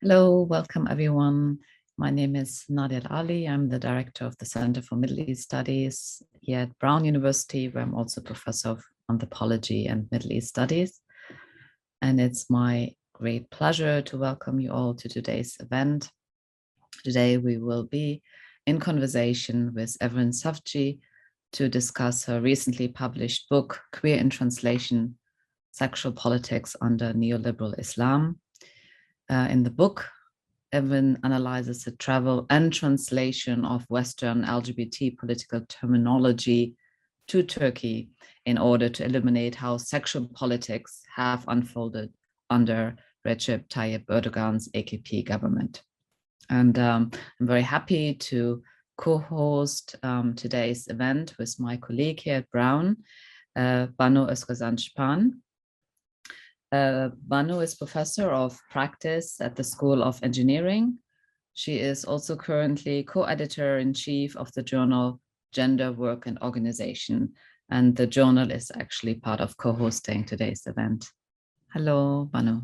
Hello, welcome everyone. My name is Nadia Ali. I'm the director of the Center for Middle East Studies here at Brown University, where I'm also professor of anthropology and Middle East Studies. And it's my great pleasure to welcome you all to today's event. Today we will be in conversation with Evren Savcı to discuss her recently published book, Queer in Translation, Sexual Politics under Neoliberal Islam. In the book, Evren analyzes the travel and translation of Western LGBT political terminology to Turkey in order to illuminate how sexual politics have unfolded under Recep Tayyip Erdoğan's AKP government. And I'm very happy to co-host today's event with my colleague here at Brown, Banu Özkazançpan. Banu is professor of practice at the School of Engineering. She is also currently co-editor-in-chief of the journal Gender, Work and Organization. And the journal is actually part of co-hosting today's event. Hello, Banu.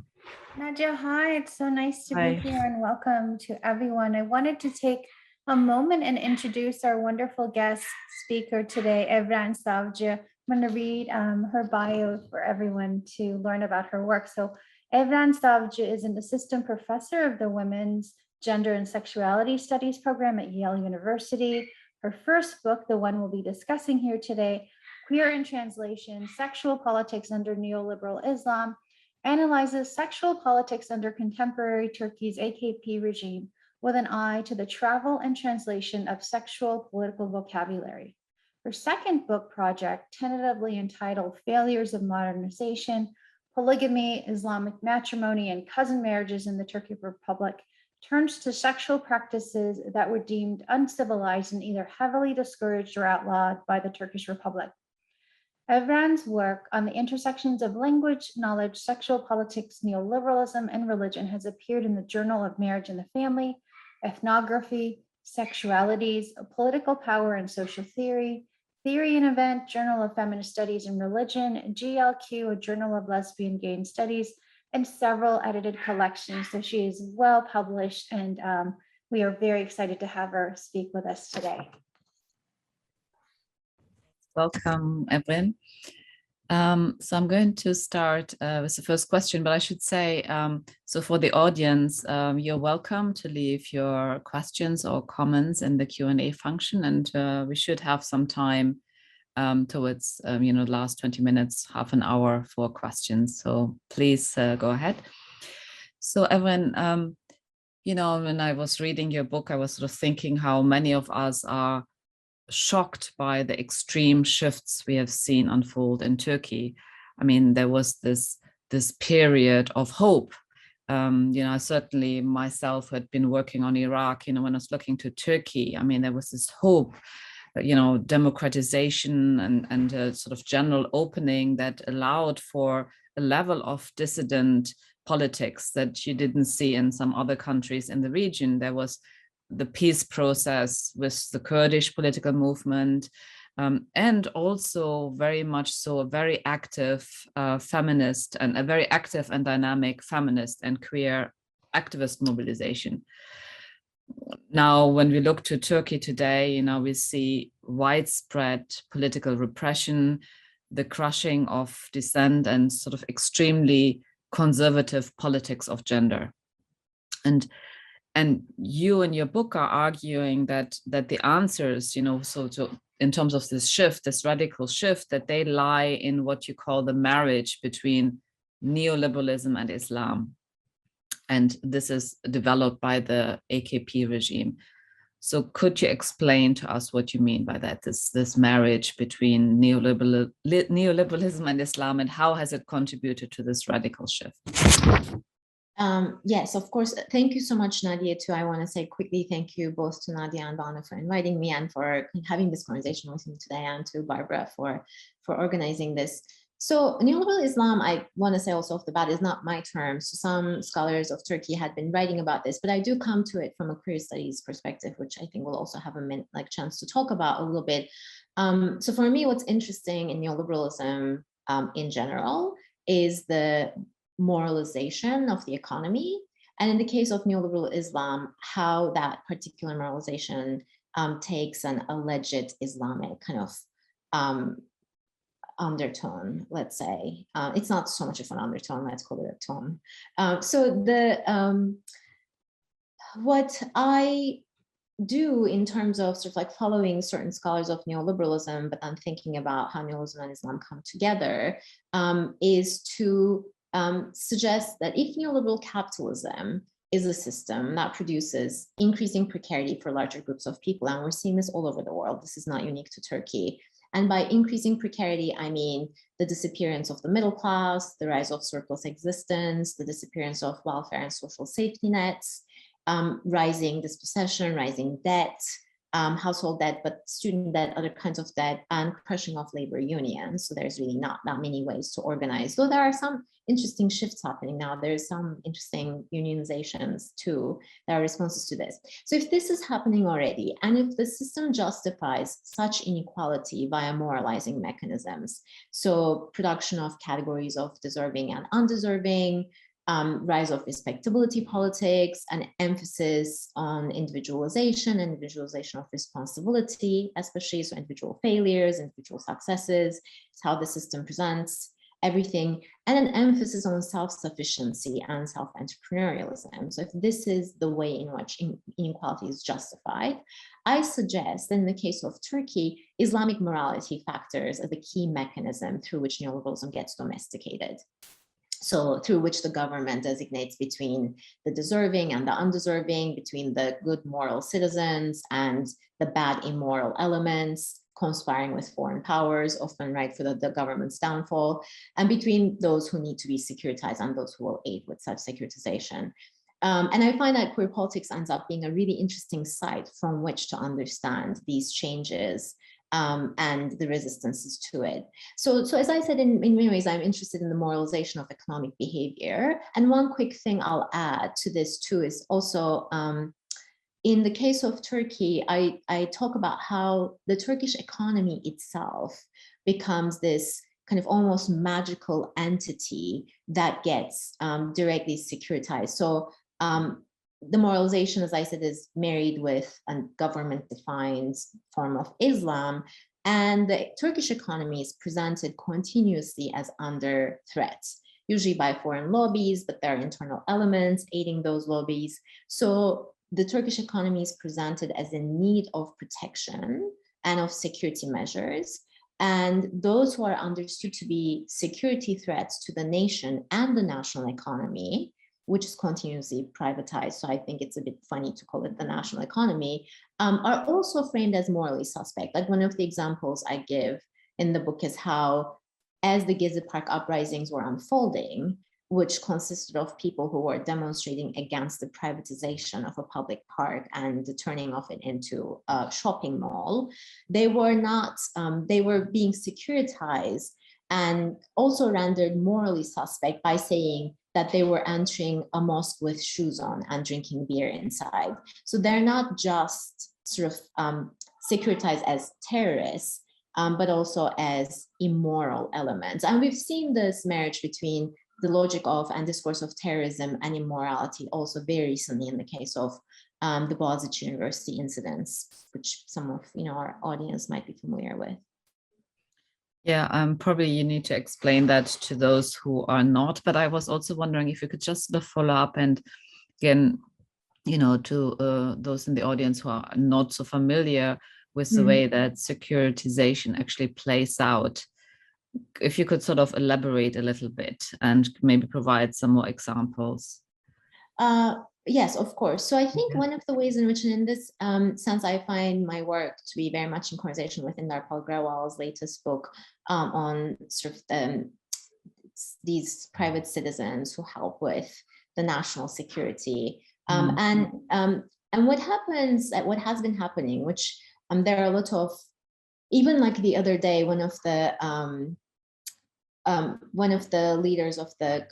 Nadia, hi. It's so nice to be here and welcome to everyone. I wanted to take a moment and introduce our wonderful guest speaker today, Evren Savcı. I'm going to read her bio for everyone to learn about her work. So Evren Savcı is an assistant professor of the Women's Gender and Sexuality Studies program at Yale University. Her first book, the one we'll be discussing here today, Queer in Translation, Sexual Politics under Neoliberal Islam, analyzes sexual politics under contemporary Turkey's AKP regime with an eye to the travel and translation of sexual political vocabulary. Her second book project, tentatively entitled Failures of Modernization, Polygamy, Islamic Matrimony, and Cousin Marriages in the Turkic Republic, turns to sexual practices that were deemed uncivilized and either heavily discouraged or outlawed by the Turkish Republic. Evren's work on the intersections of language, knowledge, sexual politics, neoliberalism, and religion has appeared in the Journal of Marriage and the Family, Ethnography, Sexualities, Political Power and Social Theory, Theory and Event, Journal of Feminist Studies and Religion, GLQ, a Journal of Lesbian, Gay, and Studies, and several edited collections. So she is well published, and we are very excited to have her speak with us today. Welcome, Evren. So I'm going to start with the first question, but I should say, so for the audience, you're welcome to leave your questions or comments in the Q&A function, and we should have some time towards, the last 20 minutes, half an hour for questions. So please go ahead. So Evren, when I was reading your book, I was sort of thinking how many of us are shocked by the extreme shifts we have seen unfold in Turkey. I mean, there was this period of hope. I certainly myself had been working on Iraq, when I was looking to Turkey, I mean, there was this hope, democratization and a sort of general opening that allowed for a level of dissident politics that you didn't see in some other countries in the region. There was the peace process with the Kurdish political movement, and also very much so a very active feminist and a very active and dynamic feminist and queer activist mobilization. Now, when we look to Turkey today, we see widespread political repression, the crushing of dissent, and sort of extremely conservative politics of gender. And you in your book are arguing that the answers, in terms of this shift, this radical shift, that they lie in what you call the marriage between neoliberalism and Islam. And this is developed by the AKP regime. So could you explain to us what you mean by that, this marriage between neoliberalism and Islam, and how has it contributed to this radical shift? Yes, of course. Thank you so much, Nadia, too. I want to say quickly thank you both to Nadia and Banu for inviting me and for having this conversation with me today, and to Barbara for organizing this. So neoliberal Islam, I want to say also off the bat, is not my term. So some scholars of Turkey had been writing about this, but I do come to it from a queer studies perspective, which I think we'll also have a chance to talk about a little bit. So for me, what's interesting in neoliberalism in general is the moralization of the economy And in the case of neoliberal Islam, how that particular moralization takes an alleged Islamic kind of undertone, let's say. It's not so much of an undertone, let's call it a tone. What I do in terms of sort of like following certain scholars of neoliberalism, but I'm thinking about how neoliberalism and Islam come together, is to suggest that if neoliberal capitalism is a system that produces increasing precarity for larger groups of people, and we're seeing this all over the world, this is not unique to Turkey. And by increasing precarity, I mean the disappearance of the middle class, the rise of surplus existence, the disappearance of welfare and social safety nets, rising dispossession, rising debt, household debt, but student debt, other kinds of debt, and crushing of labor unions. So there's really not that many ways to organize. Though there are some interesting shifts happening now. There's some interesting unionizations too that are responses to this. So if this is happening already, and if the system justifies such inequality via moralizing mechanisms, so production of categories of deserving and undeserving, rise of respectability politics, and emphasis on individualization of responsibility, especially so individual failures, individual successes, it's how the system presents everything, and an emphasis on self-sufficiency and self-entrepreneurialism. So if this is the way in which inequality is justified, I suggest that in the case of Turkey, Islamic morality factors are the key mechanism through which neoliberalism gets domesticated. So through which the government designates between the deserving and the undeserving, between the good moral citizens and the bad immoral elements, conspiring with foreign powers, often right for the government's downfall, and between those who need to be securitized and those who will aid with such securitization. And I find that queer politics ends up being a really interesting site from which to understand these changes and the resistances to it. So as I said, in many ways, I'm interested in the moralization of economic behavior. And one quick thing I'll add to this too is also, in the case of Turkey, I talk about how the Turkish economy itself becomes this kind of almost magical entity that gets directly securitized. So the moralization, as I said, is married with a government-defined form of Islam, and the Turkish economy is presented continuously as under threat, usually by foreign lobbies, but there are internal elements aiding those lobbies. So the Turkish economy is presented as in need of protection and of security measures. And those who are understood to be security threats to the nation and the national economy, which is continuously privatized, so I think it's a bit funny to call it the national economy, are also framed as morally suspect. Like one of the examples I give in the book is how, as the Gezi Park uprisings were unfolding, which consisted of people who were demonstrating against the privatization of a public park and the turning of it into a shopping mall, they were not, they were being securitized and also rendered morally suspect by saying that they were entering a mosque with shoes on and drinking beer inside. So they're not just sort of securitized as terrorists, but also as immoral elements. And we've seen this marriage between the logic of and discourse of terrorism and immorality also very recently in the case of the Boğaziçi University incidents, which some of our audience might be familiar with. Yeah, probably you need to explain that to those who are not, but I was also wondering if you could just sort of follow up and again, to those in the audience who are not so familiar with the way that securitization actually plays out. If you could sort of elaborate a little bit and maybe provide some more examples. Yes, of course. So I think one of the ways in which, in this sense, I find my work to be very much in conversation with Indar Palgrawal's latest book on sort of these private citizens who help with the national security. And what happens, what has been happening, which there are a lot of, even like the other day, one of the leaders of the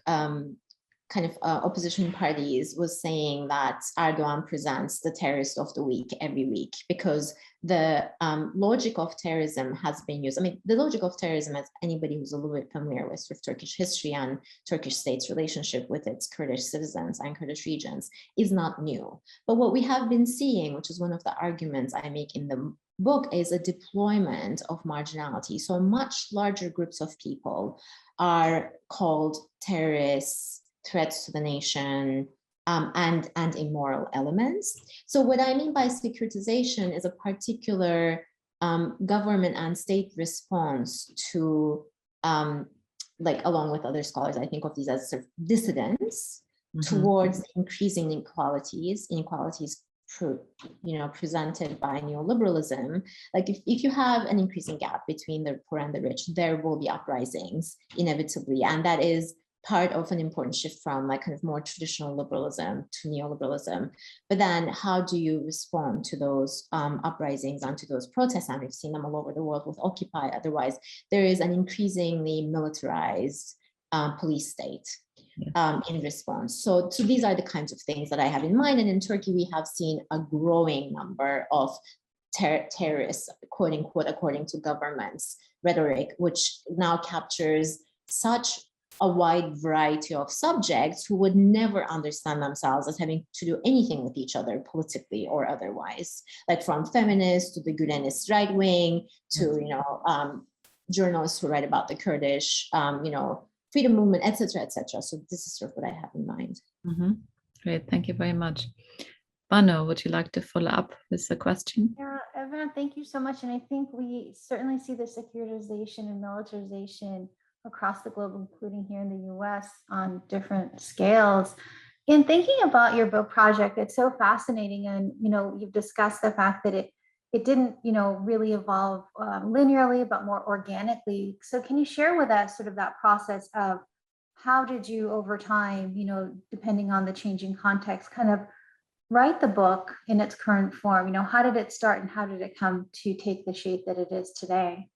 kind of opposition parties was saying that Erdoğan presents the terrorist of the week every week, because the logic of terrorism has been used. I mean, the logic of terrorism, as anybody who's a little bit familiar with Turkish history and Turkish state's relationship with its Kurdish citizens and Kurdish regions, is not new. But what we have been seeing, which is one of the arguments I make in the book, is a deployment of marginality. So much larger groups of people are called terrorists, threats to the nation, and immoral elements. So what I mean by securitization is a particular government and state response to, like along with other scholars, I think of these as sort of dissidents towards increasing inequalities presented by neoliberalism. Like if you have an increasing gap between the poor and the rich, there will be uprisings inevitably, and that is part of an important shift from like kind of more traditional liberalism to neoliberalism. But then how do you respond to those uprisings and to those protests? And we've seen them all over the world with Occupy. Otherwise, there is an increasingly militarized police state in response. So these are the kinds of things that I have in mind. And in Turkey, we have seen a growing number of terrorists, quote unquote, according to government's rhetoric, which now captures such a wide variety of subjects who would never understand themselves as having to do anything with each other politically or otherwise, like from feminists to the Gülenist right wing to journalists who write about the Kurdish freedom movement, etc., etc. So this is sort of what I have in mind. Great, thank you very much. Banu, would you like to follow up with the question? Yeah, Evren, thank you so much. And I think we certainly see the securitization and militarization across the globe, including here in the US, on different scales. In thinking about your book project, it's so fascinating. And, you've discussed the fact that it didn't, really evolve linearly, but more organically. So can you share with us sort of that process of how did you over time, depending on the changing context, kind of write the book in its current form? How did it start and how did it come to take the shape that it is today?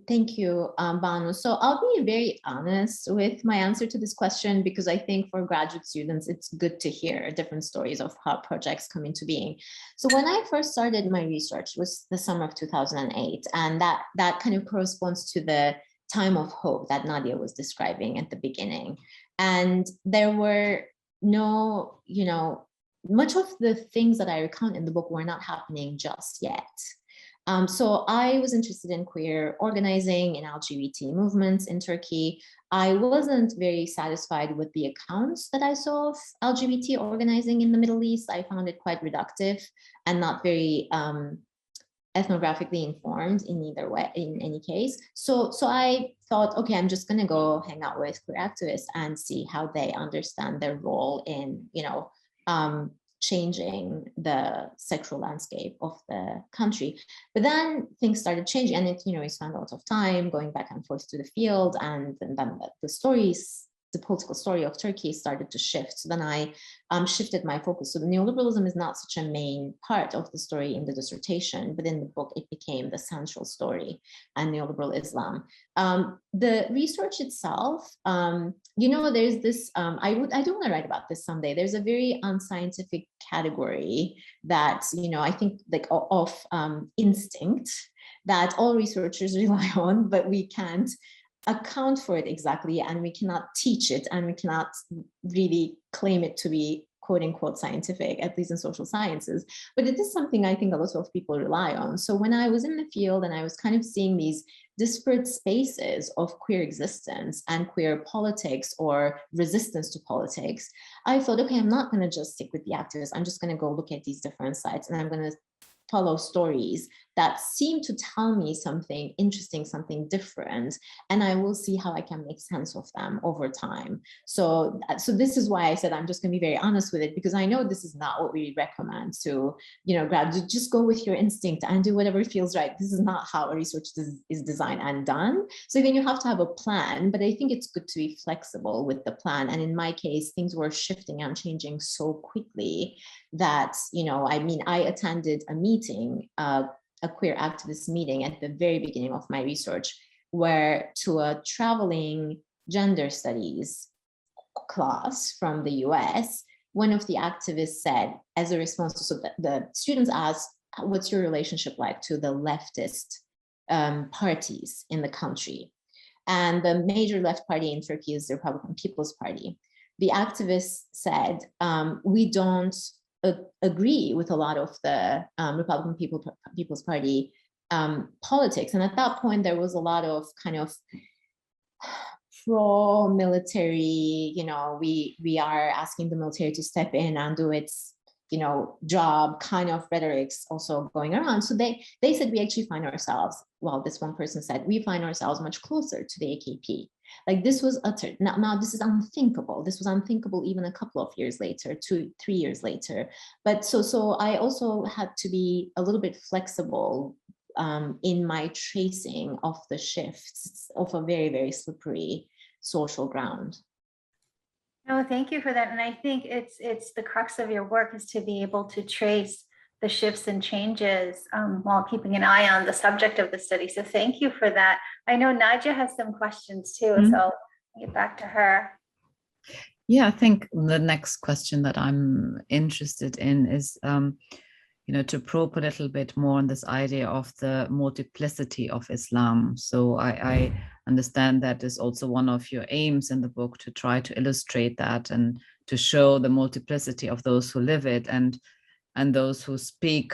Thank you, Banu. So I'll be very honest with my answer to this question, because I think for graduate students, it's good to hear different stories of how projects come into being. So when I first started my research was the summer of 2008, and that kind of corresponds to the time of hope that Nadia was describing at the beginning. And there were no, much of the things that I recount in the book were not happening just yet. So I was interested in queer organizing in LGBT movements in Turkey. I wasn't very satisfied with the accounts that I saw of LGBT organizing in the Middle East. I found it quite reductive and not very ethnographically informed in either way, in any case. So I thought, okay, I'm just gonna go hang out with queer activists and see how they understand their role in, changing the sexual landscape of the country. But then things started changing, and we spent a lot of time going back and forth to the field, and then the political story of Turkey started to shift. So then I shifted my focus. So the neoliberalism is not such a main part of the story in the dissertation, but in the book, it became the central story, and neoliberal Islam. The research itself, there's this, I do want to write about this someday. There's a very unscientific category that, I think like of instinct that all researchers rely on, but we can't account for it exactly, and we cannot teach it, and we cannot really claim it to be quote unquote scientific, at least in social sciences. But it is something I think a lot of people rely on. So when I was in the field and I was kind of seeing these disparate spaces of queer existence and queer politics or resistance to politics, I thought, okay, I'm not going to just stick with the activists. I'm just going to go look at these different sites, and I'm going to follow stories that seem to tell me something interesting, something different, and I will see how I can make sense of them over time. So this is why I said I'm just going to be very honest with it, because I know this is not what we recommend to, just go with your instinct and do whatever feels right. This is not how a research is designed and done. So then you have to have a plan, but I think it's good to be flexible with the plan. And in my case, things were shifting and changing so quickly that, I attended a meeting, a queer activist meeting at the very beginning of my research, where to a traveling gender studies class from the US, one of the activists said, as a response to, so the students asked, what's your relationship like to the leftist parties in the country? And the major left party in Turkey is the Republican People's Party. The activists said, we don't agree with a lot of the Republican People's Party politics. And at that point, there was a lot of kind of pro-military, we are asking the military to step in and do its, job kind of rhetorics also going around. So they said, we actually find ourselves, well, this one person said, we find ourselves much closer to the AKP. Like this was uttered. Now this is unthinkable. This was unthinkable even a couple of years later, 2-3 years later. But so I also had to be a little bit flexible in my tracing of the shifts of a very, very slippery social ground. No, thank you for that. And I think it's the crux of your work is to be able to trace the shifts and changes while keeping an eye on the subject of the study. So thank you for that. I know Nadia has some questions too, so I'll get back to her. Yeah, I think the next question that I'm interested in is, to probe a little bit more on this idea of the multiplicity of Islam. So I understand that is also one of your aims in the book, to try to illustrate that and to show the multiplicity of those who live it and those who speak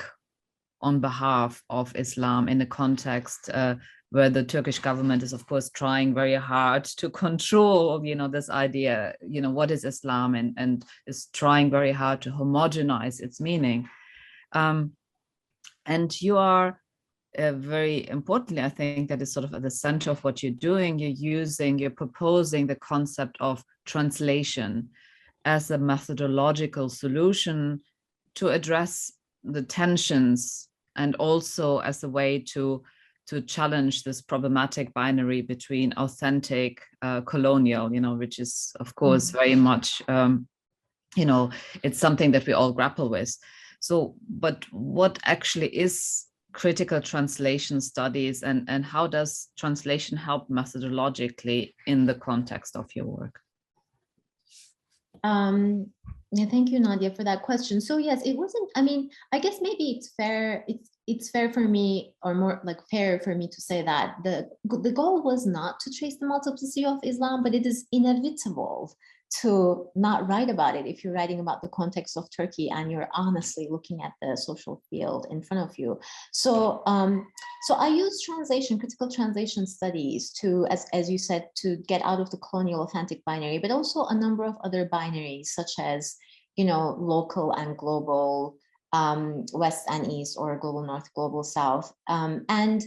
on behalf of Islam in a context where the Turkish government is, of course, trying very hard to control, this idea, what is Islam, and is trying very hard to homogenize its meaning. And you are very importantly, I think that is sort of at the center of what you're doing. You're proposing the concept of translation as a methodological solution to address the tensions, and also as a way to challenge this problematic binary between authentic, colonial, which is, of course, very much, it's something that we all grapple with. So, but what actually is critical translation studies, and how does translation help methodologically in the context of your work? Yeah, thank you, Nadia, for that question. So yes, it wasn't, I guess maybe it's fair for me, or more like fair for me to say that the goal was not to trace the multiplicity of Islam, but it is inevitable to not write about it if you're writing about the context of Turkey and you're honestly looking at the social field in front of you. So so I use critical translation studies to, as you said, to get out of the colonial authentic binary, but also a number of other binaries, such as, local and global, West and East, or global North, global South. And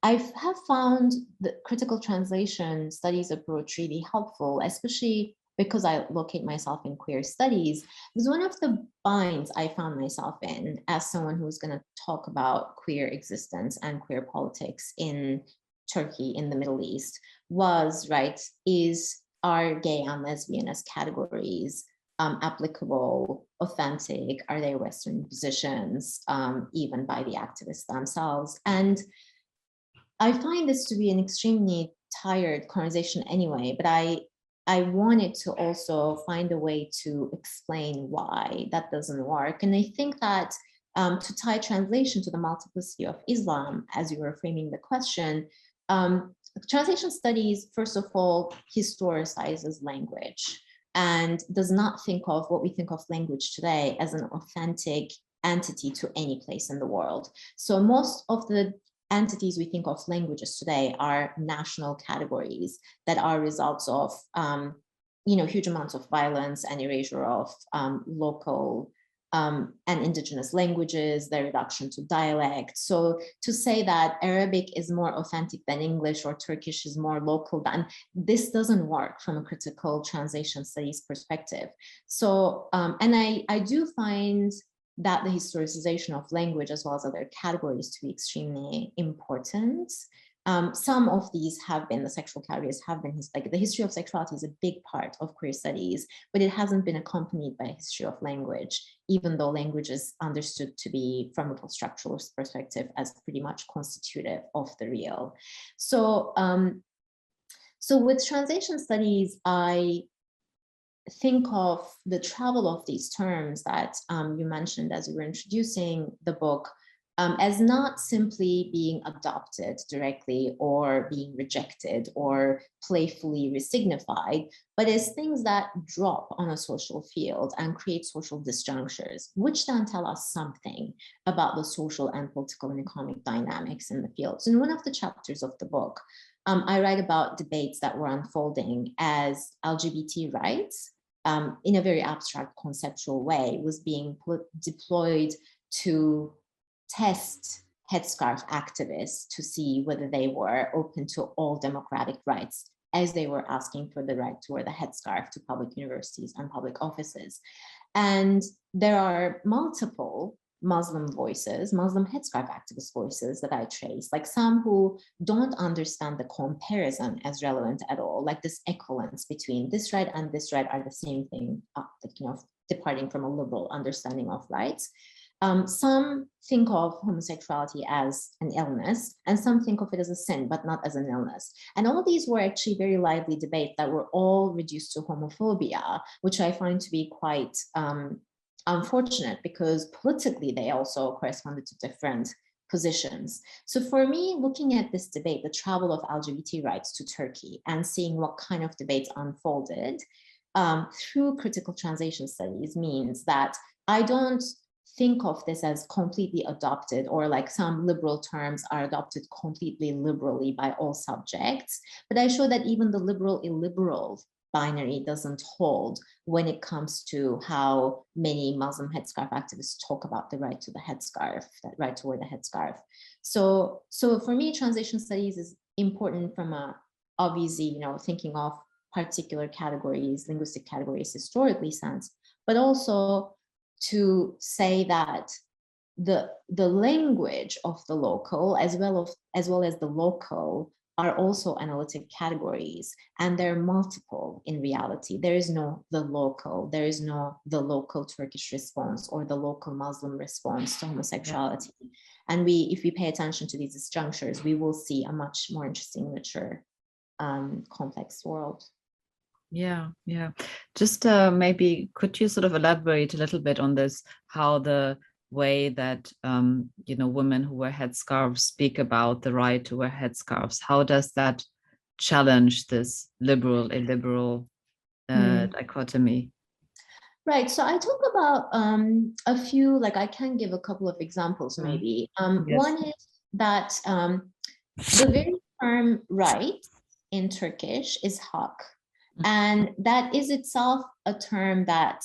I have found the critical translation studies approach really helpful, especially because I locate myself in queer studies. Because one of the binds I found myself in as someone who's going to talk about queer existence and queer politics in Turkey, in the Middle East, was, are gay and lesbian as categories applicable, authentic? Are they Western positions, even by the activists themselves? And I find this to be an extremely tired conversation anyway, but I wanted to also find a way to explain why that doesn't work. And I think that to tie translation to the multiplicity of Islam, as you were framing the question, translation studies, first of all, historicizes language and does not think of what we think of language today as an authentic entity to any place in the world. So most of the entities we think of languages today are national categories that are results of huge amounts of violence and erasure of local and indigenous languages, their reduction to dialect. So to say that Arabic is more authentic than English, or Turkish is more local than, this doesn't work from a critical translation studies perspective. So and I do find that the historicization of language as well as other categories to be extremely important. Some of these have been, the sexual categories have been, like the history of sexuality is a big part of queer studies, but it hasn't been accompanied by a history of language, even though language is understood to be, from a post-structuralist perspective, as pretty much constitutive of the real. So, so with translation studies, I think of the travel of these terms that you mentioned as you were introducing the book as not simply being adopted directly or being rejected or playfully resignified, but as things that drop on a social field and create social disjunctures, which then tell us something about the social and political and economic dynamics in the field. So in one of the chapters of the book, I write about debates that were unfolding as LGBT rights, in a very abstract conceptual way, was being deployed to test headscarf activists to see whether they were open to all democratic rights, as they were asking for the right to wear the headscarf to public universities and public offices. And there are multiple Muslim voices, Muslim headscarf activist voices that I trace, like some who don't understand the comparison as relevant at all, like this equivalence between this right and this right are the same thing, departing from a liberal understanding of rights. Some think of homosexuality as an illness, and some think of it as a sin, but not as an illness. And all these were actually very lively debates that were all reduced to homophobia, which I find to be quite unfortunate, because politically they also corresponded to different positions. So for me, looking at this debate, the travel of LGBT rights to Turkey, and seeing what kind of debates unfolded through critical translation studies, means that I don't think of this as completely adopted, or like some liberal terms are adopted completely liberally by all subjects, but I show that even the liberal illiberal binary doesn't hold when it comes to how many Muslim headscarf activists talk about the right to the headscarf, that right to wear the headscarf. So for me, translation studies is important from a, obviously, thinking of particular categories, linguistic categories historically sense, but also to say that the language of the local as well as the local are also analytic categories, and they're multiple in reality. There is no the local, there is no the local Turkish response or the local Muslim response to homosexuality. And if we pay attention to these disjunctures, we will see a much more interesting, richer, complex world. Yeah. Just maybe could you sort of elaborate a little bit on this, how the way that women who wear headscarves speak about the right to wear headscarves, how does that challenge this liberal illiberal dichotomy? Right. So I talk about a few, like I can give a couple of examples maybe. Yes. One is that the very term right in Turkish is hak. And that is itself a term that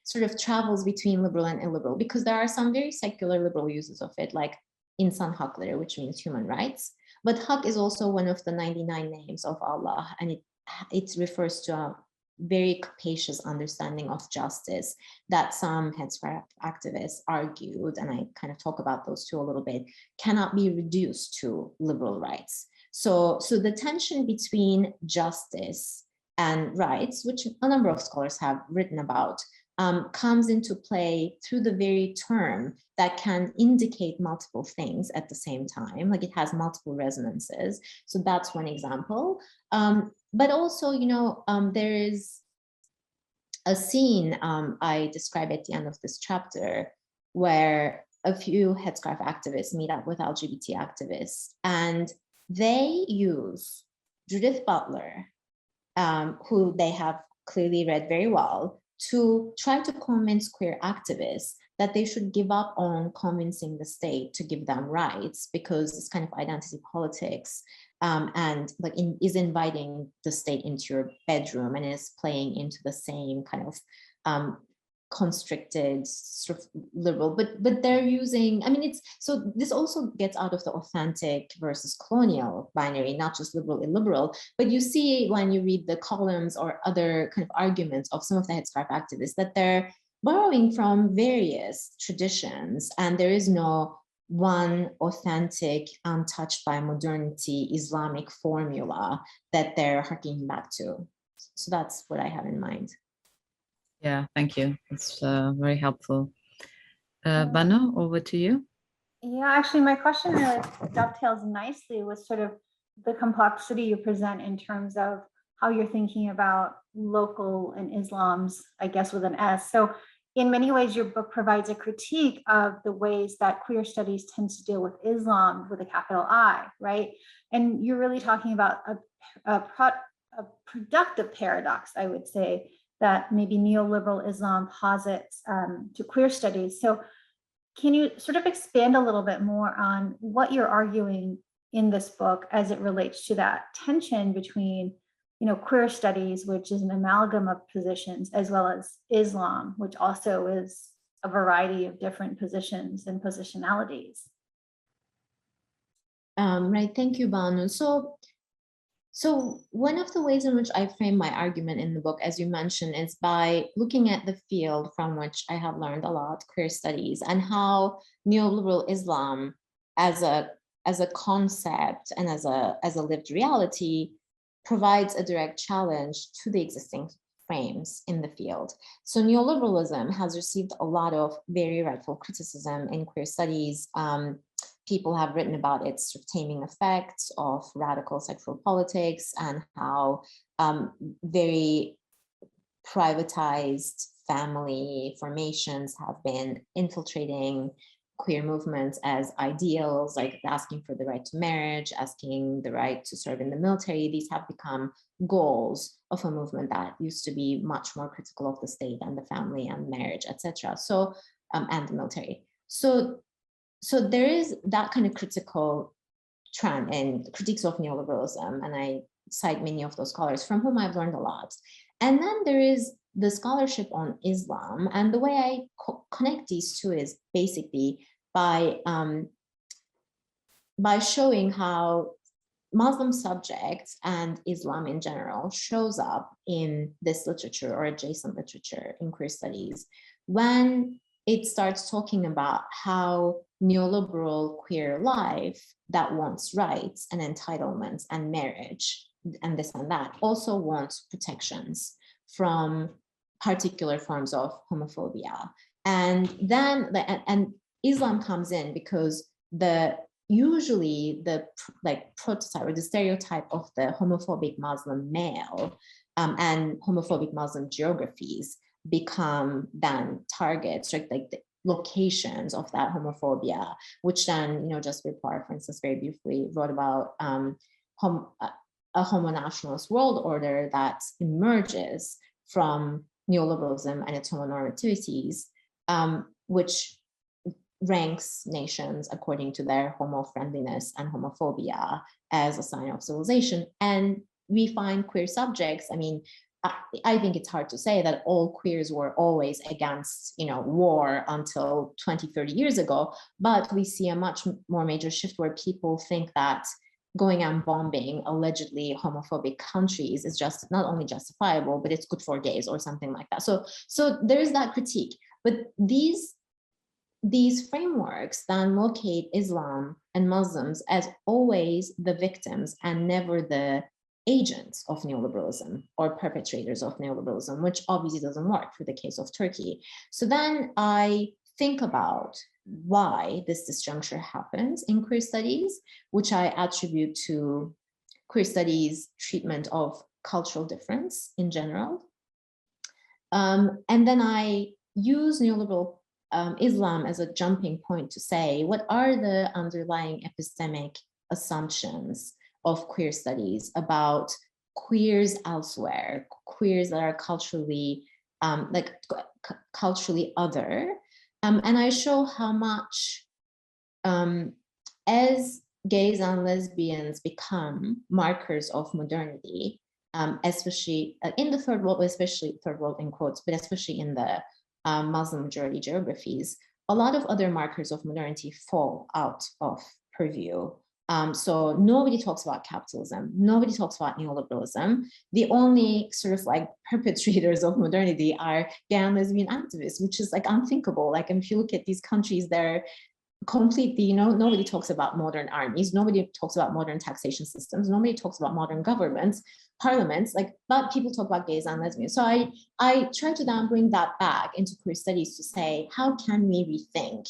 sort of travels between liberal and illiberal, because there are some very secular liberal uses of it, like insan hakları, which means human rights. But hak is also one of the 99 names of Allah, and it refers to a very capacious understanding of justice that some headscarf activists argued, and I kind of talk about those two a little bit, cannot be reduced to liberal rights. So the tension between justice and rights, which a number of scholars have written about, comes into play through the very term that can indicate multiple things at the same time, like it has multiple resonances. So that's one example. But also, there is a scene I describe at the end of this chapter where a few headscarf activists meet up with LGBT activists, and they use Judith Butler, who they have clearly read very well, to try to convince queer activists that they should give up on convincing the state to give them rights, because it's kind of identity politics, and like is inviting the state into your bedroom and is playing into the same kind of constricted sort of liberal, but they're using, it's, so this also gets out of the authentic versus colonial binary, not just liberal illiberal, but you see when you read the columns or other kind of arguments of some of the headscarf activists that they're borrowing from various traditions, and there is no one authentic, untouched by modernity Islamic formula that they're harking back to. So that's what I have in mind. Yeah, thank you. It's very helpful. Banu, over to you. Yeah, actually, my question really dovetails nicely with sort of the complexity you present in terms of how you're thinking about local and Islam's, I guess with an S. So in many ways, your book provides a critique of the ways that queer studies tends to deal with Islam with a capital I, right? And you're really talking about a productive paradox, I would say, that maybe neoliberal Islam posits to queer studies. So can you sort of expand a little bit more on what you're arguing in this book as it relates to that tension between, queer studies, which is an amalgam of positions, as well as Islam, which also is a variety of different positions and positionalities? Right, thank you, Banu. So one of the ways in which I frame my argument in the book, as you mentioned, is by looking at the field from which I have learned a lot, queer studies, and how neoliberal Islam as a concept and as a lived reality provides a direct challenge to the existing frames in the field. So neoliberalism has received a lot of very rightful criticism in queer studies. People have written about its taming effects of radical sexual politics and how very privatized family formations have been infiltrating queer movements as ideals, like asking for the right to marriage, asking the right to serve in the military. These have become goals of a movement that used to be much more critical of the state and the family and marriage, etc. So, and the military. So there is that kind of critical trend and critiques of neoliberalism, and I cite many of those scholars from whom I've learned a lot. And then there is the scholarship on Islam, and the way I connect these two is basically by showing how Muslim subjects and Islam in general shows up in this literature or adjacent literature in queer studies when it starts talking about how neoliberal queer life that wants rights and entitlements and marriage and this and that also wants protections from particular forms of homophobia. And then and Islam comes in because usually the prototype or the stereotype of the homophobic Muslim male and homophobic Muslim geographies become then targets, right? Like the locations of that homophobia, which then, just Report, for instance, very beautifully wrote about a homo-nationalist world order that emerges from neoliberalism and its homonormativities, which ranks nations according to their homo-friendliness and homophobia as a sign of civilization. And we find queer subjects, I think it's hard to say that all queers were always against, war until 20, 30 years ago, but we see a much more major shift where people think that going and bombing allegedly homophobic countries is just not only justifiable, but it's good for gays or something like that. So there is that critique, but these frameworks then locate Islam and Muslims as always the victims and never the agents of neoliberalism or perpetrators of neoliberalism, which obviously doesn't work for the case of Turkey. So then I think about why this disjuncture happens in queer studies, which I attribute to queer studies' treatment of cultural difference in general. And then I use neoliberal Islam as a jumping point to say, what are the underlying epistemic assumptions of queer studies about queers elsewhere, queers that are culturally culturally other, and I show how much as gays and lesbians become markers of modernity, especially in the third world, especially third world in quotes, but especially in the Muslim majority geographies, a lot of other markers of modernity fall out of purview. So nobody talks about capitalism. Nobody talks about neoliberalism. The only sort of perpetrators of modernity are gay and lesbian activists, which is unthinkable. If you look at these countries, they're completely, nobody talks about modern armies. Nobody talks about modern taxation systems. Nobody talks about modern governments, parliaments, but people talk about gays and lesbians. So I try to then bring that back into queer studies to say, how can we rethink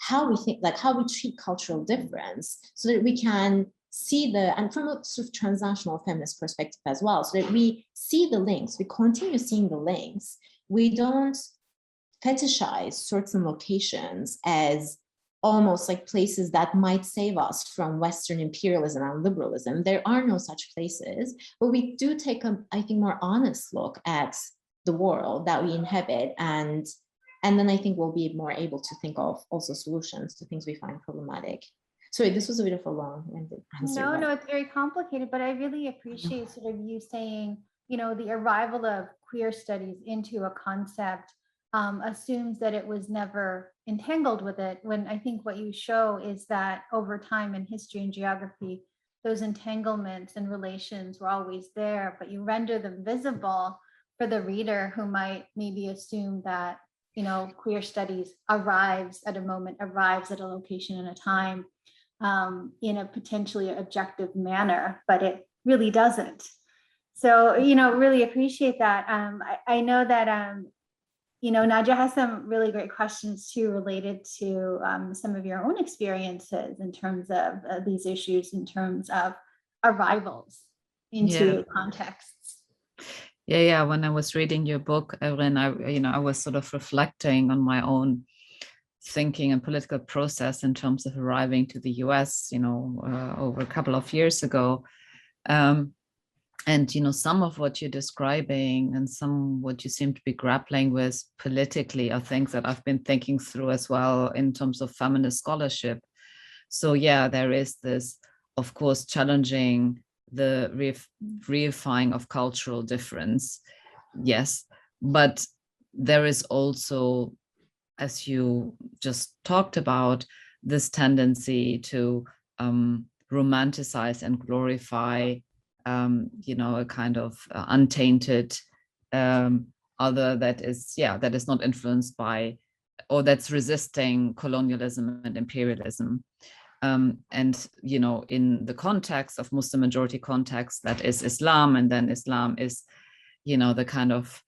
how we think, how we treat cultural difference so that we can see and from a sort of transnational feminist perspective as well, so that we see the links, we continue seeing the links. We don't fetishize certain locations as almost like places that might save us from Western imperialism and liberalism. There are no such places, but we do take a, I think, more honest look at the world that we inhabit, and then I think we'll be more able to think of also solutions to things we find problematic. Sorry, this was a bit of a long-winded answer. No, it's very complicated, but I really appreciate sort of you saying, you know, the arrival of queer studies into a concept assumes that it was never entangled with it, when I think what you show is that over time in history and geography, those entanglements and relations were always there, but you render them visible for the reader who might maybe assume that, you know, queer studies arrives at a moment, arrives at a location and a time in a potentially objective manner, but it really doesn't. So, you know, really appreciate that. I know that, you know, Nadia has some really great questions too related to some of your own experiences in terms of these issues, in terms of arrivals into contexts. Yeah. When I was reading your book, Evren, I was sort of reflecting on my own thinking and political process in terms of arriving to the US, you know, over a couple of years ago. And, you know, some of what you're describing and some what you seem to be grappling with politically are things that I've been thinking through as well in terms of feminist scholarship. So yeah, there is this, of course, challenging the reifying of cultural difference. Yes, but there is also, as you just talked about, this tendency to romanticize and glorify, you know, a kind of untainted other that is not influenced by, or that's resisting colonialism and imperialism. And, you know, in the context of Muslim majority context, that is Islam, and then Islam is, you know, the kind of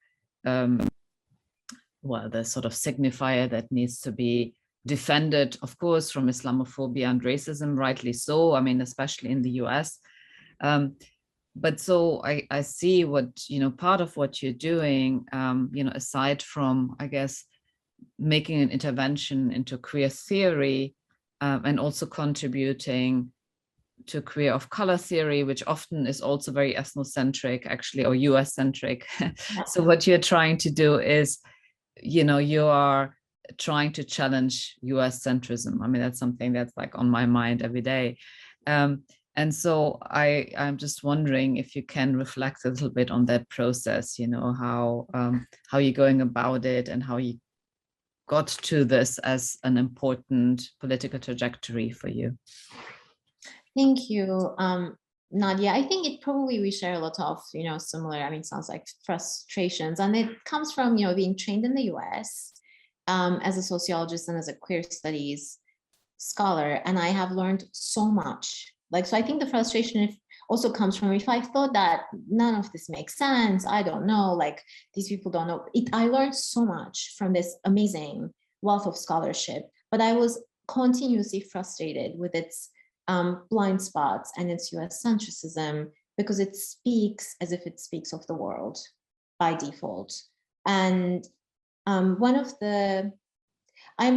the sort of signifier that needs to be defended, of course, from Islamophobia and racism, rightly so. I mean, especially in the US. But so I see what, you know, part of what you're doing, you know, aside from, I guess, making an intervention into queer theory and also contributing to queer of color theory, which often is also very ethnocentric, actually, or US centric. So what you're trying to do is, you know, you are trying to challenge US centrism. I mean, that's something that's like on my mind every day. And so I'm just wondering if you can reflect a little bit on that process, you know, how you're going about it and how you got to this as an important political trajectory for you. Thank you, Nadia. I think we share a lot of, you know, similar, I mean, sounds like frustrations, and it comes from, you know, being trained in the US as a sociologist and as a queer studies scholar, and I have learned so much. Like, so I think the frustration also comes from, if I thought that none of this makes sense, I don't know, like these people don't know it. I learned so much from this amazing wealth of scholarship, but I was continuously frustrated with its blind spots and its US centricism, because it speaks as if it speaks of the world by default. And I'm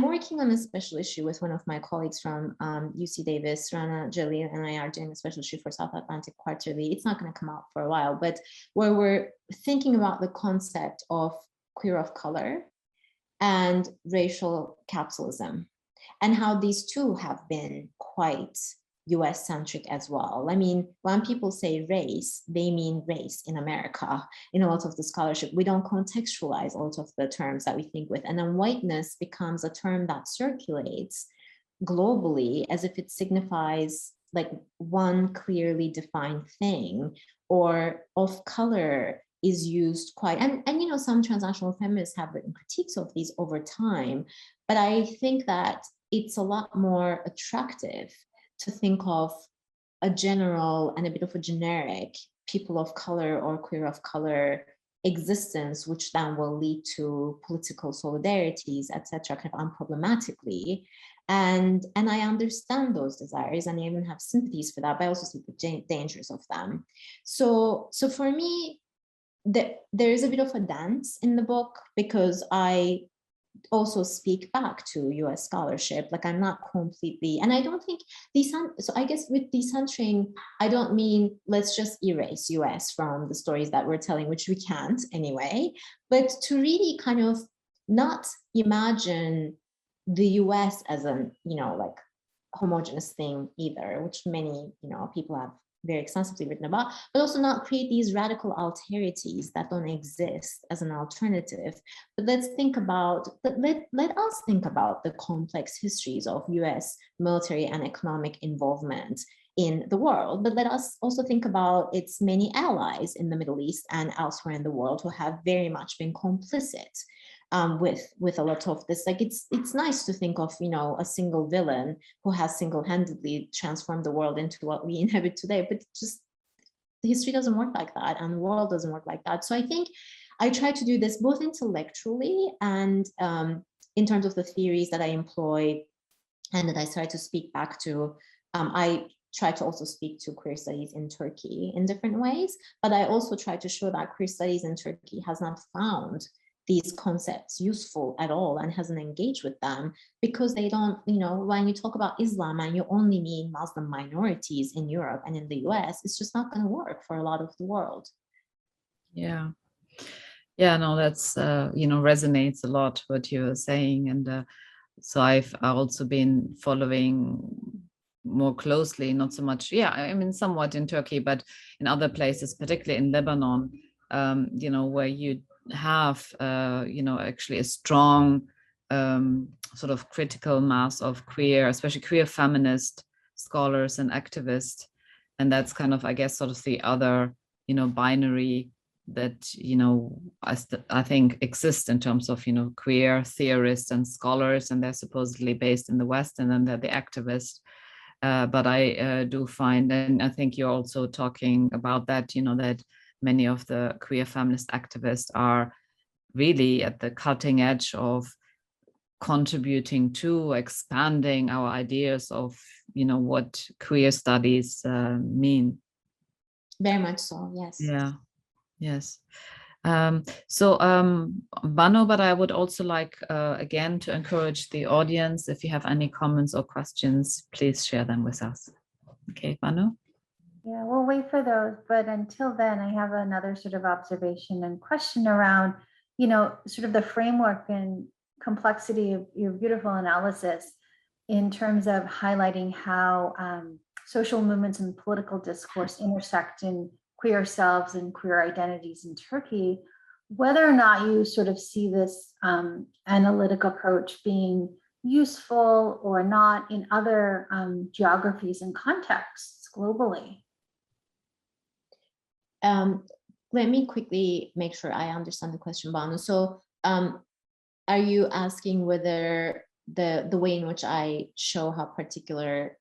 working on a special issue with one of my colleagues from UC Davis, Rana Jalil, and I are doing a special issue for South Atlantic Quarterly. It's not going to come out for a while, but where we're thinking about the concept of queer of color and racial capitalism, and how these two have been quite US-centric as well. I mean, when people say race, they mean race in America. In a lot of the scholarship, we don't contextualize a lot of the terms that we think with. And then whiteness becomes a term that circulates globally as if it signifies like one clearly defined thing, or of color is used quite, and you know, some transnational feminists have written critiques of these over time, but I think that it's a lot more attractive to think of a general and a bit of a generic people of color or queer of color existence, which then will lead to political solidarities, etc., kind of unproblematically. And I understand those desires, and I even have sympathies for that, but I also see the dangers of them. So for me, there is a bit of a dance in the book, because I also speak back to US scholarship. Like, I'm not completely, and I don't think so I guess with decentering, I don't mean let's just erase US from the stories that we're telling, which we can't anyway, but to really kind of not imagine the US as an, like homogenous thing either, which many, people have very extensively written about, but also not create these radical alterities that don't exist as an alternative. But let us think about the complex histories of US military and economic involvement in the world, but let us also think about its many allies in the Middle East and elsewhere in the world who have very much been complicit with a lot of this. Like, it's nice to think of, a single villain who has single-handedly transformed the world into what we inhabit today, but just history doesn't work like that, and the world doesn't work like that. So I think I try to do this both intellectually and in terms of the theories that I employ and that I started to speak back to. I try to also speak to queer studies in Turkey in different ways, but I also try to show that queer studies in Turkey has not found these concepts useful at all and hasn't engaged with them, because they don't, when you talk about Islam and you only mean Muslim minorities in Europe and in the US, it's just not going to work for a lot of the world. Yeah. Yeah, no, that's, resonates a lot what you're saying. And so I've also been following more closely, not so much, somewhat in Turkey, but in other places, particularly in Lebanon, where you have, actually a strong sort of critical mass of queer, especially queer feminist scholars and activists. And that's kind of, I guess, sort of the other, binary that, I think exists in terms of, queer theorists and scholars, and they're supposedly based in the West, and then they're the activists. But I do find, and I think you're also talking about that, that many of the queer feminist activists are really at the cutting edge of contributing to expanding our ideas of, what queer studies mean. Very much so, yes. Yeah, yes. So Banu, but I would also like, again, to encourage the audience, if you have any comments or questions, please share them with us. Okay, Banu? Yeah, we'll wait for those. But until then, I have another sort of observation and question around, sort of the framework and complexity of your beautiful analysis in terms of highlighting how social movements and political discourse intersect in queer selves and queer identities in Turkey, whether or not you sort of see this analytic approach being useful or not in other geographies and contexts globally. Let me quickly make sure I understand the question, Banu. So are you asking whether the way in which I show how particular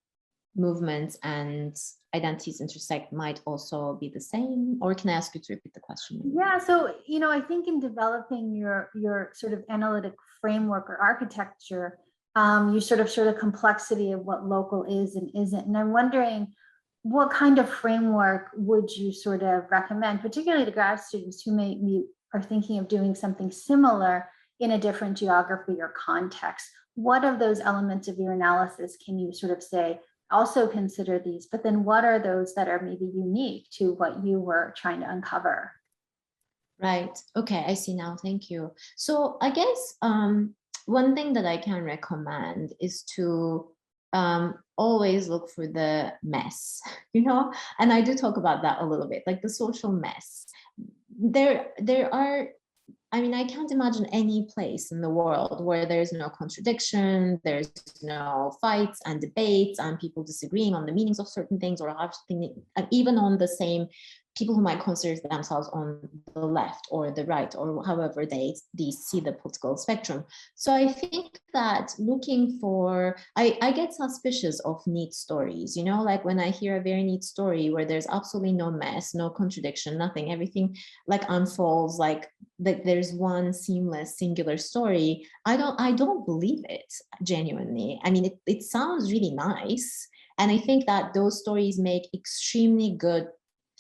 movements and identities intersect might also be the same, or can I ask you to repeat the question? Yeah, so I think in developing your sort of analytic framework or architecture, you sort of show the complexity of what local is and isn't. And I'm wondering, what kind of framework would you sort of recommend, particularly to grad students who are thinking of doing something similar in a different geography or context? What of those elements of your analysis can you sort of say, also consider these, but then what are those that are maybe unique to what you were trying to uncover? Right. Okay, I see now. Thank you. So I guess one thing that I can recommend is to always look for the mess, and I do talk about that a little bit, like the social mess. There are, I can't imagine any place in the world where there's no contradiction, there's no fights and debates and people disagreeing on the meanings of certain things, or even on the same people who might consider themselves on the left or the right, or however they see the political spectrum. So I think that looking for, I get suspicious of neat stories, you know, like when I hear a very neat story where there's absolutely no mess, no contradiction, nothing, everything like unfolds like there's one seamless singular story. I don't believe it genuinely. I mean, it sounds really nice. And I think that those stories make extremely good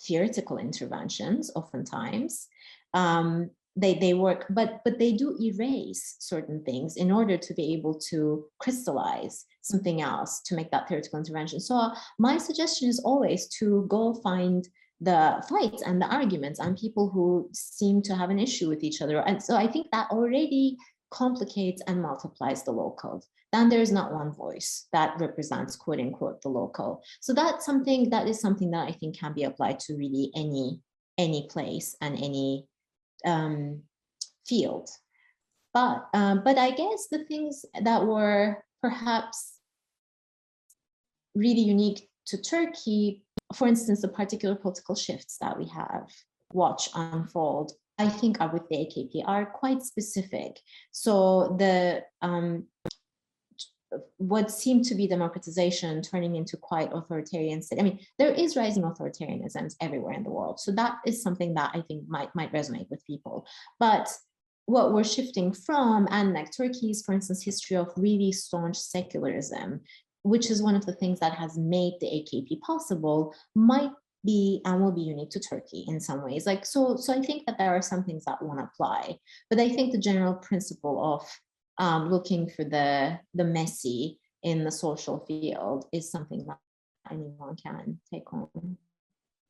theoretical interventions oftentimes. They work, but they do erase certain things in order to be able to crystallize something else to make that theoretical intervention. So my suggestion is always to go find the fights and the arguments and people who seem to have an issue with each other. And so I think that already complicates and multiplies the local. Then there's not one voice that represents, quote unquote, the local. So that is something that I think can be applied to really any place and any field. But I guess the things that were perhaps really unique to Turkey, for instance, the particular political shifts that we have watched unfold, I think are with the AKP are quite specific. So the what seemed to be democratization turning into quite authoritarian state. I mean, there is rising authoritarianisms everywhere in the world. So that is something that I think might resonate with people. But what we're shifting from, and like Turkey's, for instance, history of really staunch secularism, which is one of the things that has made the AKP possible, might be and will be unique to Turkey in some ways. Like, so I think that there are some things that won't apply. But I think the general principle of looking for the messy in the social field is something that anyone can take home.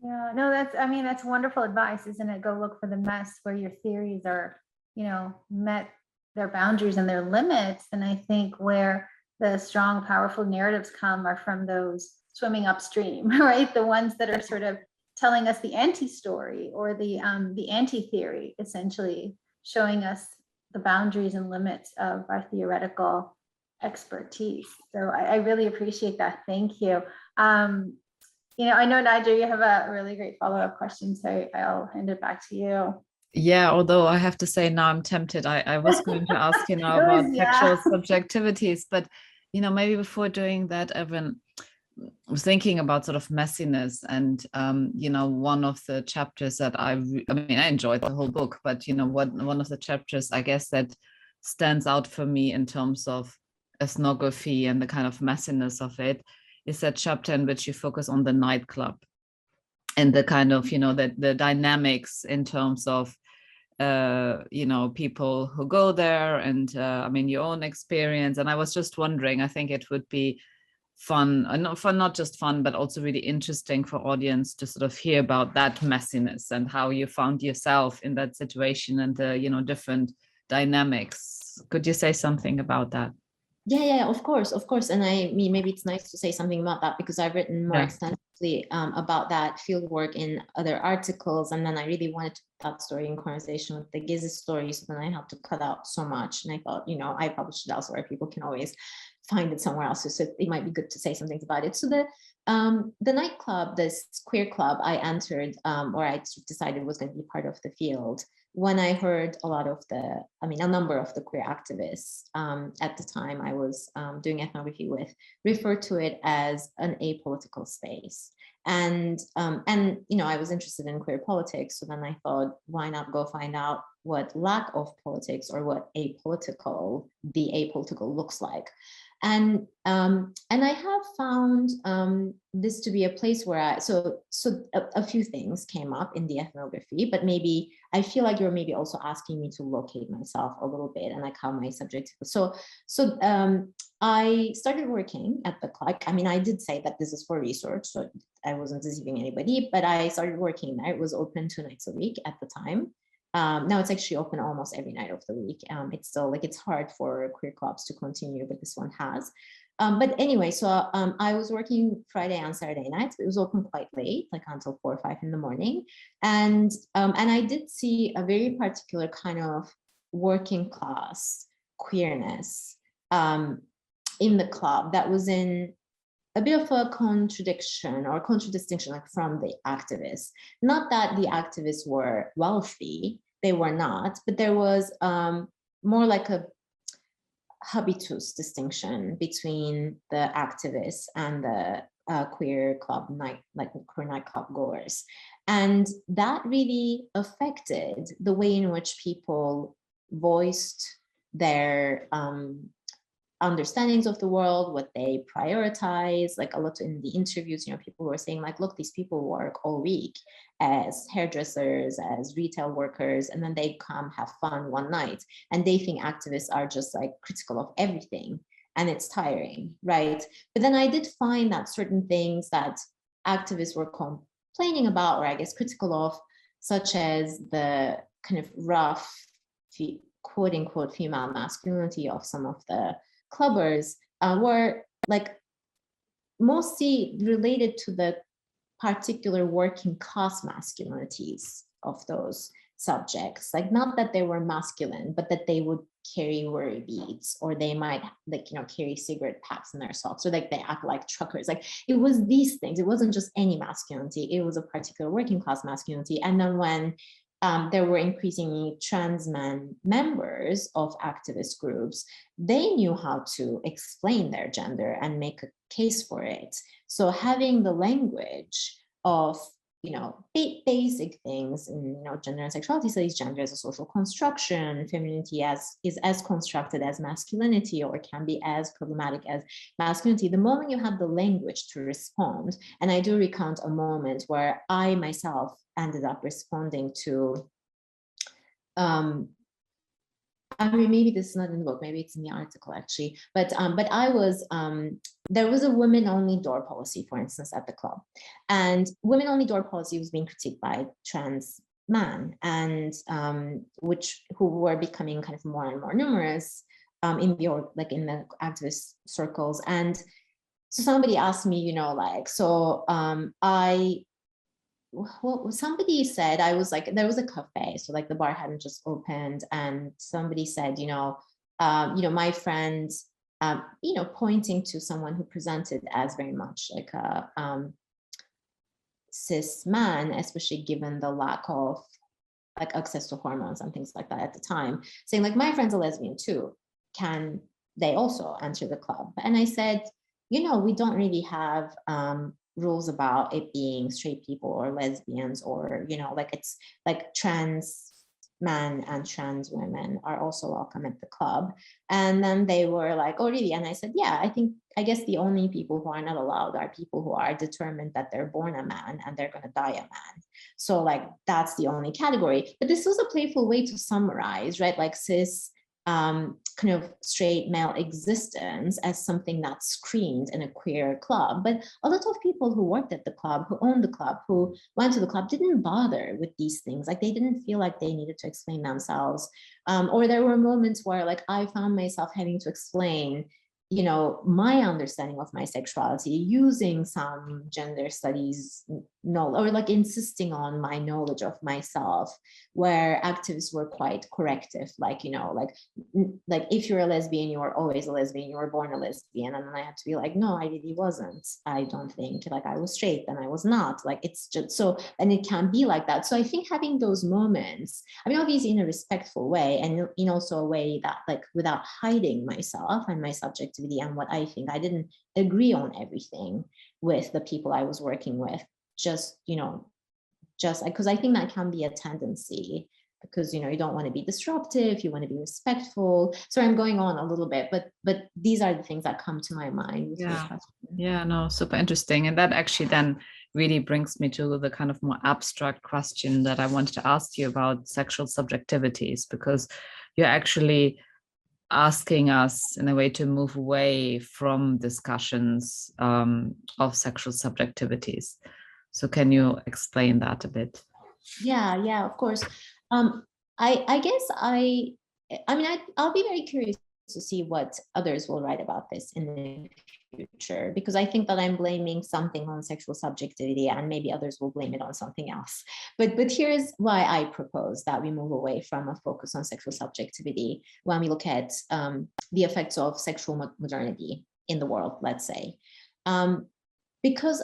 Yeah, no, that's wonderful advice, isn't it? Go look for the mess where your theories are, you know, met their boundaries and their limits. And I think where the strong, powerful narratives come are from those swimming upstream, right? The ones that are sort of telling us the anti-story or the anti-theory, essentially showing us the boundaries and limits of our theoretical expertise. So I really appreciate that. Thank you. You know, I know, Nadia, you have a really great follow-up question, so I'll hand it back to you. Yeah, although I have to say now I'm tempted. I was going to ask you now about sexual subjectivities, but, you know, maybe before doing that, Evren, I was thinking about sort of messiness, and you know, one of the chapters that I mean, I enjoyed the whole book, but you know, one of the chapters I guess that stands out for me in terms of ethnography and the kind of messiness of it is that chapter in which you focus on the nightclub and the kind of, you know, the dynamics in terms of you know, people who go there and I mean, your own experience. And I was just wondering, I think it would be fun, not just fun, but also really interesting for audience to sort of hear about that messiness and how you found yourself in that situation and the, you know, different dynamics. Could you say something about that? Yeah, of course. And I mean, maybe it's nice to say something about that because I've written more extensively about that fieldwork in other articles. And then I really wanted to put that story in conversation with the Gezi story. So then I had to cut out so much. And I thought, you know, I published it elsewhere. People can always find it somewhere else. So it might be good to say something about it. So the nightclub, this queer club I entered, or I decided was going to be part of the field, when I heard a number of the queer activists at the time I was doing ethnography with refer to it as an apolitical space. And you know, I was interested in queer politics. So then I thought, why not go find out what lack of politics or what the apolitical looks like. And I have found this to be a place where a few things came up in the ethnography, but maybe I feel like you're maybe also asking me to locate myself a little bit and like how my subject. So I started working at the club. I mean, I did say that this is for research, so I wasn't deceiving anybody, but I started working there. It was open 2 nights a week at the time. Now it's actually open almost every night of the week. It's still like, it's hard for queer clubs to continue, but this one has. But anyway, so I was working Friday and Saturday nights. It was open quite late, like until 4 or 5 in the morning. And I did see a very particular kind of working class queerness in the club that was in a bit of a contradiction or contradistinction like from the activists. Not that the activists were wealthy, they were not, but there was more like a habitus distinction between the activists and the queer nightclub goers. And that really affected the way in which people voiced their understandings of the world, what they prioritize. Like a lot in the interviews, people were saying like, look, these people work all week as hairdressers, as retail workers, and then they come have fun one night. And they think activists are just like critical of everything. And it's tiring, right? But then I did find that certain things that activists were complaining about, or I guess critical of, such as the kind of rough, quote unquote, female masculinity of some of the clubbers, were like mostly related to the particular working class masculinities of those subjects. Like not that they were masculine, but that they would carry worry beads, or they might carry cigarette packs in their socks, or like they act like truckers. Like it was these things. It wasn't just any masculinity. It was a particular working class masculinity. And then when there were increasingly trans men members of activist groups, they knew how to explain their gender and make a case for it. So having the language of basic things in gender and sexuality studies, gender as a social construction, femininity is as constructed as masculinity, or can be as problematic as masculinity. The moment you have the language to respond, and I do recount a moment where I myself ended up responding to I mean, maybe this is not in the book, maybe it's in the article actually, but I was, there was a women-only door policy, for instance, at the club, and women-only door policy was being critiqued by trans men, and who were becoming kind of more and more numerous in the activist circles. And so somebody asked me, somebody said, I was like, there was a cafe, so like the bar hadn't just opened, and somebody said, my friend, pointing to someone who presented as very much like a cis man, especially given the lack of like access to hormones and things like that at the time, saying like, my friend's a lesbian too, can they also enter the club? And I said, we don't really have rules about it being straight people or lesbians, or it's like trans men and trans women are also welcome at the club. And then they were like, oh really? And I said, yeah, I guess the only people who are not allowed are people who are determined that they're born a man and they're going to die a man. So like that's the only category. But this was a playful way to summarize, right, like cis kind of straight male existence as something that's screened in a queer club. But a lot of people who worked at the club, who owned the club, who went to the club, didn't bother with these things. Like they didn't feel like they needed to explain themselves. Or there were moments where like I found myself having to explain my understanding of my sexuality using some gender studies knowledge, or like insisting on my knowledge of myself, where activists were quite corrective, like if you're a lesbian, you are always a lesbian, you were born a lesbian. And then I had to be like, no, I really wasn't. I don't think, like I was straight and I was not. Like it's just so, and it can be like that. So I think having those moments, I mean, obviously in a respectful way, and in also a way that like without hiding myself and my subjectivity and what I think, I didn't agree on everything with the people I was working with, just because I think that can be a tendency, because you don't want to be disruptive, you want to be respectful. So I'm going on a little bit, but these are the things that come to my mind with your question. No, super interesting. And that actually then really brings me to the kind of more abstract question that I wanted to ask you about sexual subjectivities, because you're actually asking us in a way to move away from discussions of sexual subjectivities. So can you explain that a bit? Yeah, of course. I guess I'll be very curious to see what others will write about this in the future, because I think that I'm blaming something on sexual subjectivity and maybe others will blame it on something else. But here's why I propose that we move away from a focus on sexual subjectivity when we look at the effects of sexual modernity in the world, let's say. Because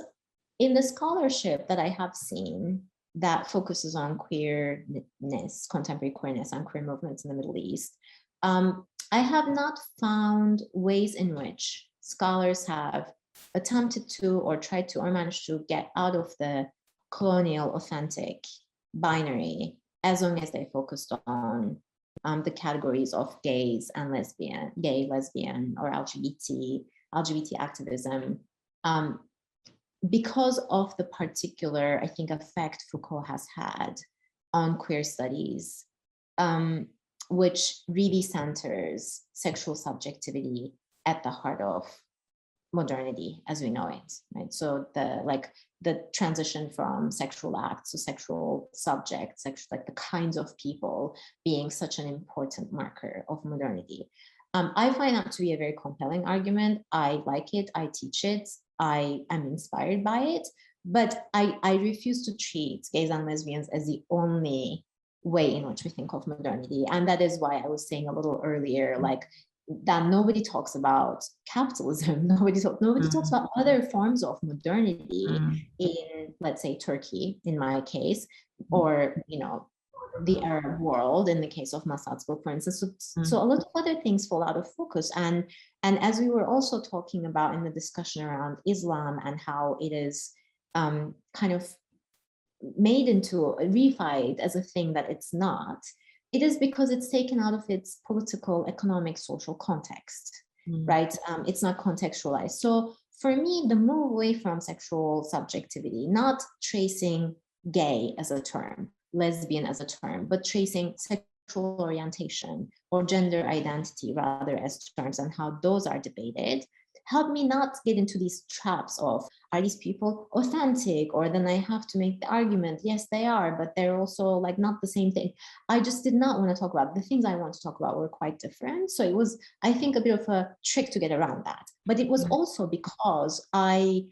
in the scholarship that I have seen that focuses on queerness, contemporary queerness and queer movements in the Middle East, I have not found ways in which scholars have attempted to or tried to or managed to get out of the colonial authentic binary as long as they focused on the categories of gays and gay, lesbian, or LGBT activism, because of the particular, I think, effect Foucault has had on queer studies, which really centers sexual subjectivity at the heart of modernity as we know it, right? So the transition from sexual acts to sexual subjects, like the kinds of people being such an important marker of modernity. I find that to be a very compelling argument. I like it, I teach it, I am inspired by it, but I refuse to treat gays and lesbians as the only way in which we think of modernity. And that is why I was saying a little earlier, like, that nobody talks about capitalism, nobody talks about other forms of modernity in, let's say, Turkey, in my case, or, you know, the Arab world in the case of Masad's book, for instance. So a lot of other things fall out of focus. And as we were also talking about in the discussion around Islam and how it is kind of made into, reified as a thing that it's not, it is because it's taken out of its political, economic, social context, right? It's not contextualized. So for me, the move away from sexual subjectivity, not tracing gay as a term, lesbian as a term, but tracing sexual orientation or gender identity rather as terms and how those are debated, help me not get into these traps of, are these people authentic? Or then I have to make the argument, yes, they are, but they're also like not the same thing. I just did not want to talk about, the things I want to talk about were quite different. So it was, I think, a bit of a trick to get around that. But it was also because I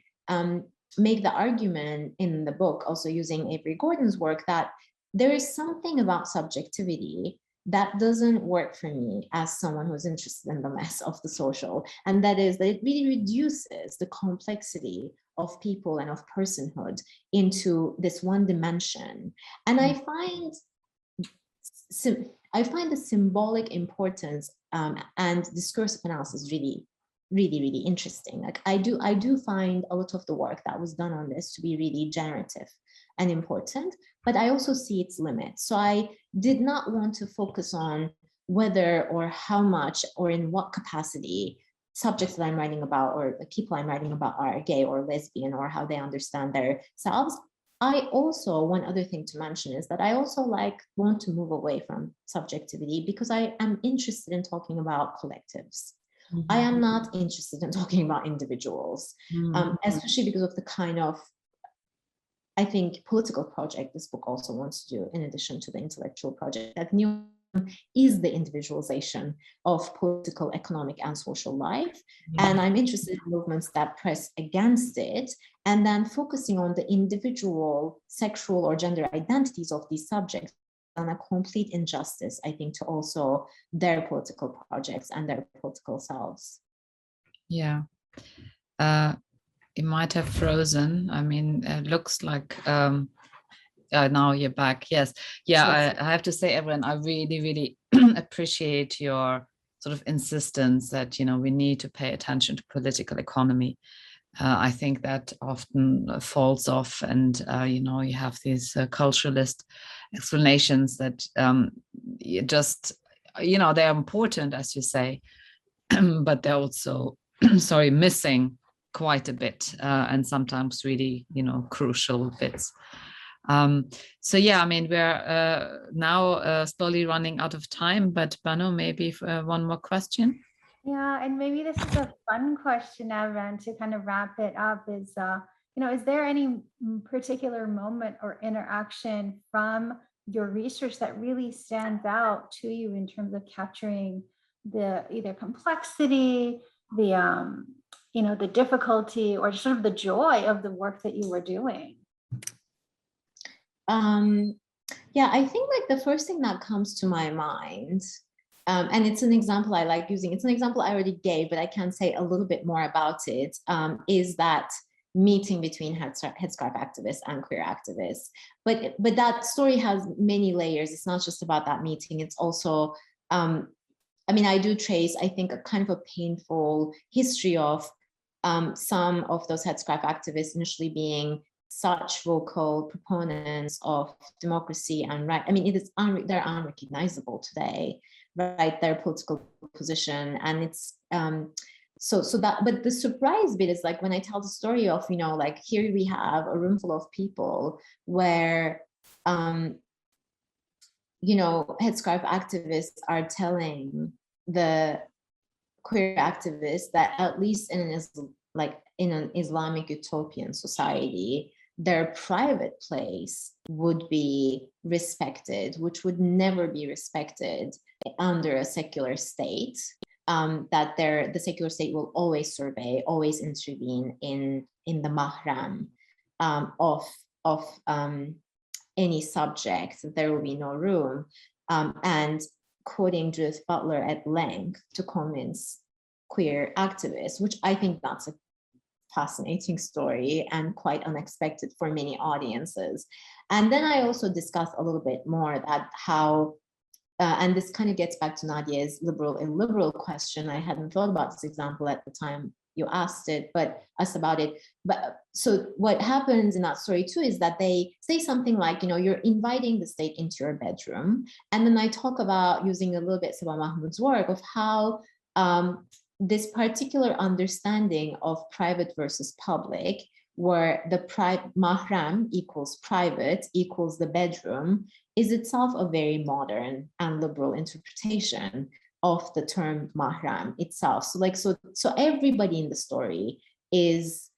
make the argument in the book, also using Avery Gordon's work, that there is something about subjectivity that doesn't work for me as someone who's interested in the mess of the social. And that is that it really reduces the complexity of people and of personhood into this one dimension. And I find the symbolic importance and discursive analysis really, really, really interesting. Like I do find a lot of the work that was done on this to be really generative and important, but I also see its limits. So I did not want to focus on whether or how much or in what capacity subjects that I'm writing about or the people I'm writing about are gay or lesbian or how they understand themselves. I also, one other thing to mention is that I also want to move away from subjectivity because I am interested in talking about collectives. I am not interested in talking about individuals, especially because of the kind of, I think, political project this book also wants to do, in addition to the intellectual project, that neoliberalism is the individualization of political, economic, and social life. And I'm interested in movements that press against it, and then focusing on the individual sexual or gender identities of these subjects, and a complete injustice, I think, to also their political projects and their political selves. Yeah. You might have frozen. I mean, it looks like now you're back. Yes. Yeah, I have to say, Evren, I really, really appreciate your sort of insistence that, you know, we need to pay attention to political economy. I think that often falls off, and, you know, you have these culturalist explanations that just, you know, they're important, as you say, but they're also, sorry, missing quite a bit, and sometimes really, you know, crucial bits. So yeah, I mean, we're now slowly running out of time, but Banu, maybe one more question. Yeah, and maybe this is a fun question, Evren, to kind of wrap it up. Is you know, is there any particular moment or interaction from your research that really stands out to you in terms of capturing the either complexity, the you know, the difficulty, or sort of the joy of the work that you were doing? Yeah, I think like the first thing that comes to my mind and it's an example I like using. It's an example I already gave, but I can say a little bit more about it, is that meeting between headscarf activists and queer activists. But that story has many layers. It's not just about that meeting. It's also, I mean, I do trace, I think, a kind of a painful history of some of those headscarf activists initially being such vocal proponents of democracy and right. I mean, they're unrecognizable today, right? Their political position, and it's but the surprise bit is like when I tell the story of, you know, like here we have a room full of people where, you know, headscarf activists are telling the queer activists that at least in an Islamic utopian society, their private place would be respected, which would never be respected under a secular state. That the secular state will always survey, always intervene in the mahram of any subject. There will be no room. And quoting Judith Butler at length to convince queer activists, which I think that's a fascinating story and quite unexpected for many audiences. And then I also discussed a little bit more that how, and this kind of gets back to Nadia's liberal illiberal question. I hadn't thought about this example at the time you asked it, but asked about it. But so what happens in that story too is that they say something like, you know, you're inviting the state into your bedroom. And then I talk about using a little bit Sabah Mahmoud's work of how this particular understanding of private versus public, where the mahram equals private equals the bedroom, is itself a very modern and liberal interpretation of the term mahram itself. So everybody in the story is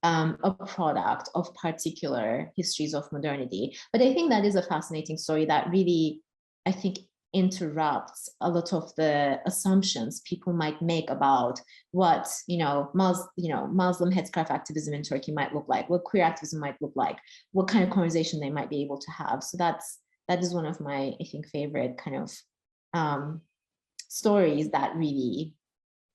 a product of particular histories of modernity. But I think that is a fascinating story that really, I think, interrupts a lot of the assumptions people might make about what, you know, Muslim headscarf activism in Turkey might look like, what queer activism might look like, what kind of conversation they might be able to have. So that is one of my, I think, favorite kind of stories that really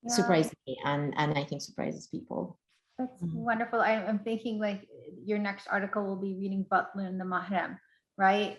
surprised me and I think surprises people. That's wonderful. I'm thinking like your next article will be reading Butler and the Mahram, right?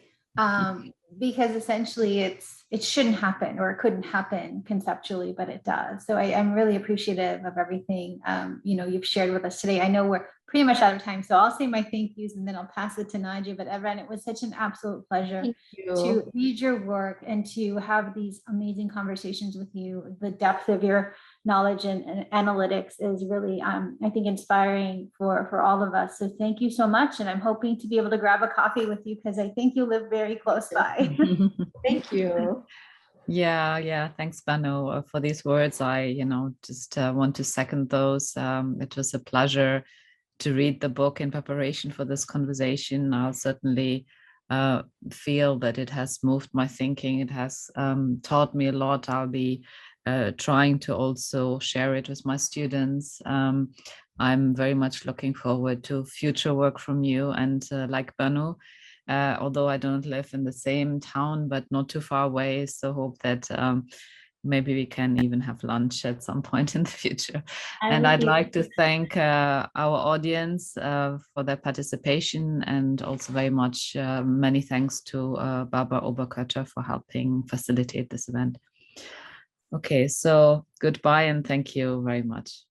Because essentially it shouldn't happen, or it couldn't happen conceptually, but it does. So I'm really appreciative of everything you know, you've shared with us today. I know we're pretty much out of time, so I'll say my thank yous and then I'll pass it to Nadia. But Evren, it was such an absolute pleasure to read your work and to have these amazing conversations with you. The depth of your knowledge and analytics is really, I think, inspiring for all of us. So thank you so much. And I'm hoping to be able to grab a coffee with you because I think you live very close by. Thank you. Yeah. Thanks, Banu, for these words. I, you know, just want to second those. It was a pleasure to read the book in preparation for this conversation. I'll certainly feel that it has moved my thinking. It has taught me a lot. I'll be trying to also share it with my students. I'm very much looking forward to future work from you. And like Banu, although I don't live in the same town, but not too far away, so hope that maybe we can even have lunch at some point in the future. And I'd like to thank our audience for their participation, and also very much many thanks to Barbara Oberkötter for helping facilitate this event. Okay, so goodbye and thank you very much.